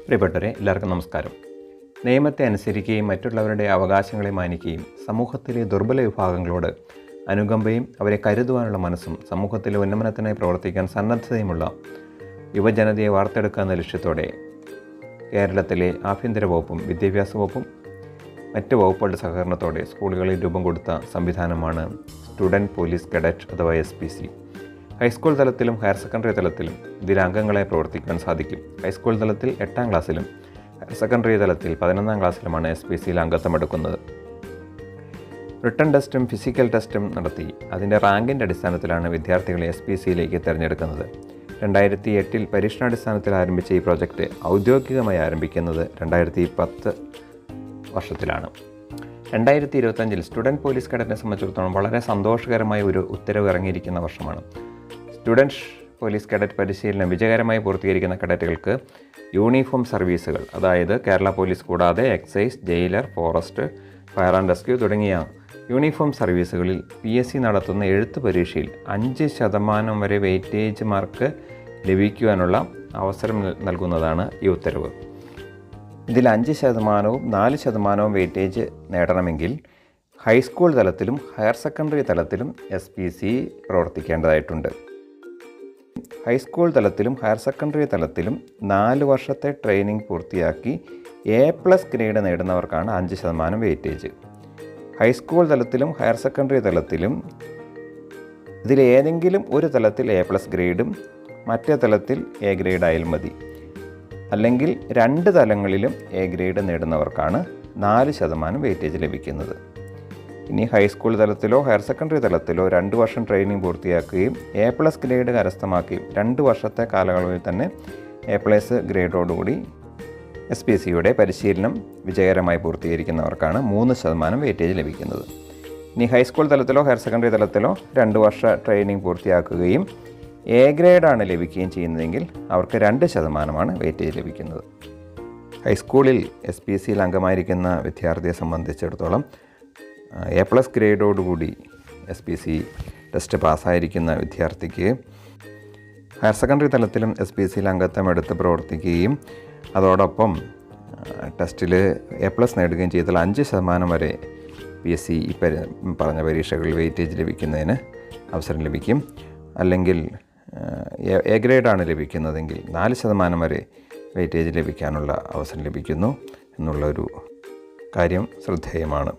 പ്രിയപ്പെട്ടവരെ, എല്ലാവർക്കും നമസ്കാരം. നിയമത്തെ അനുസരിക്കുകയും മറ്റുള്ളവരുടെ അവകാശങ്ങളെ മാനിക്കുകയും സമൂഹത്തിലെ ദുർബല വിഭാഗങ്ങളോട് അനുകമ്പയും അവരെ കരുതുവാനുള്ള മനസ്സും സമൂഹത്തിലെ ഉന്നമനത്തിനായി പ്രവർത്തിക്കാൻ സന്നദ്ധതയുമുള്ള യുവജനതയെ വാർത്തെടുക്കുക എന്ന ലക്ഷ്യത്തോടെ കേരളത്തിലെ ആഭ്യന്തര വകുപ്പും വിദ്യാഭ്യാസ വകുപ്പും മറ്റ് വകുപ്പുകളുടെ സഹകരണത്തോടെ സ്കൂളുകളിൽ രൂപം കൊടുത്ത സംവിധാനമാണ് സ്റ്റുഡൻറ്റ് പോലീസ് കേഡറ്റ് അഥവാ SPC. ഹൈസ്കൂൾ തലത്തിലും ഹയർ സെക്കൻഡറി തലത്തിലും ഇതിൽ അംഗങ്ങളായി പ്രവർത്തിക്കാൻ സാധിക്കും. ഹൈസ്കൂൾ തലത്തിൽ 8ാം ക്ലാസ്സിലും ഹയർ സെക്കൻഡറി തലത്തിൽ 11ാം ക്ലാസ്സിലുമാണ് SPCയിൽ അംഗത്വമെടുക്കുന്നത്. റിട്ടൺ ടെസ്റ്റും ഫിസിക്കൽ ടെസ്റ്റും നടത്തി അതിൻ്റെ റാങ്കിൻ്റെ അടിസ്ഥാനത്തിലാണ് വിദ്യാർത്ഥികളെ SPCയിലേക്ക് തിരഞ്ഞെടുക്കുന്നത്. 2008 പരീക്ഷണാടിസ്ഥാനത്തിൽ ആരംഭിച്ച ഈ പ്രോജക്റ്റ് ഔദ്യോഗികമായി ആരംഭിക്കുന്നത് 2010 വർഷത്തിലാണ്. 2025 സ്റ്റുഡൻറ്റ് പോലീസ് കേഡറ്റിനെ സംബന്ധിച്ചിടത്തോളം വളരെ സന്തോഷകരമായ ഒരു ഉത്തരവ് ഇറങ്ങിയിരിക്കുന്ന വർഷമാണ്. സ്റ്റുഡൻറ്റ് പോലീസ് കേഡറ്റ് പരിശീലനം വിജയകരമായി പൂർത്തീകരിക്കുന്ന കേഡറ്റുകൾക്ക് യൂണിഫോം സർവീസുകൾ, അതായത് കേരള പോലീസ് കൂടാതെ excise, jailer, forest, fire and rescue തുടങ്ങിയ യൂണിഫോം സർവീസുകളിൽ PSC നടത്തുന്ന എഴുത്ത് പരീക്ഷയിൽ 5% വരെ വെയിറ്റേജ് മാർക്ക് ലഭിക്കുവാനുള്ള അവസരം നൽകുന്നതാണ് ഈ ഉത്തരവ്. ഇതിൽ 5%വും 4% വെയിറ്റേജ് നേടണമെങ്കിൽ ഹൈസ്കൂൾ തലത്തിലും ഹയർ സെക്കൻഡറി തലത്തിലും SPC പ്രവർത്തിക്കേണ്ടതായിട്ടുണ്ട്. ഹൈസ്കൂൾ തലത്തിലും ഹയർ സെക്കൻഡറി തലത്തിലും 4 വർഷത്തെ ട്രെയിനിങ് പൂർത്തിയാക്കി A+ ഗ്രേഡ് നേടുന്നവർക്കാണ് 5% വെയിറ്റേജ്. ഹൈസ്കൂൾ തലത്തിലും ഹയർ സെക്കൻഡറി തലത്തിലും ഇതിലേതെങ്കിലും ഒരു തലത്തിൽ A+ ഗ്രേഡും മറ്റേ തലത്തിൽ A ഗ്രേഡ് ആയാലും മതി. അല്ലെങ്കിൽ 2 തലങ്ങളിലും A ഗ്രേഡ് നേടുന്നവർക്കാണ് 4% വെയിറ്റേജ് ലഭിക്കുന്നത്. ഇനി ഹൈസ്കൂൾ തലത്തിലോ ഹയർ സെക്കൻഡറി തലത്തിലോ 2 വർഷം ട്രെയിനിങ് പൂർത്തിയാക്കുകയും A+ ഗ്രേഡ് കരസ്ഥമാക്കുകയും 2 വർഷത്തെ കാലയളവിൽ തന്നെ A+ ഗ്രേഡോടുകൂടി SPCയുടെ പരിശീലനം വിജയകരമായി പൂർത്തീകരിക്കുന്നവർക്കാണ് 3% വെയിറ്റേജ് ലഭിക്കുന്നത്. ഇനി ഹൈസ്കൂൾ തലത്തിലോ ഹയർ സെക്കൻഡറി തലത്തിലോ 2 വർഷ ട്രെയിനിങ് പൂർത്തിയാക്കുകയും A ഗ്രേഡാണ് ലഭിക്കുകയും ചെയ്യുന്നതെങ്കിൽ അവർക്ക് 2% വെയിറ്റേജ് ലഭിക്കുന്നത്. ഹൈസ്കൂളിൽ SPCയിൽ അംഗമായിരിക്കുന്ന വിദ്യാർത്ഥിയെ സംബന്ധിച്ചിടത്തോളം A+ ഗ്രേഡോടുകൂടി SPC ടെസ്റ്റ് പാസ്സായിരിക്കുന്ന വിദ്യാർത്ഥിക്ക് ഹയർ സെക്കൻഡറി തലത്തിലും SPCയിൽ അംഗത്വം എടുത്ത് പ്രവർത്തിക്കുകയും അതോടൊപ്പം ടെസ്റ്റിൽ A+ നേടുകയും ചെയ്താൽ 5% വരെ PSC ഈ പറഞ്ഞ പരീക്ഷകളിൽ വെയിറ്റേജ് ലഭിക്കുന്നതിന് അവസരം ലഭിക്കും. അല്ലെങ്കിൽ A ഗ്രേഡാണ് ലഭിക്കുന്നതെങ്കിൽ 4% വരെ വെയിറ്റേജ് ലഭിക്കാനുള്ള അവസരം ലഭിക്കുന്നു എന്നുള്ളൊരു കാര്യം ശ്രദ്ധേയമാണ്.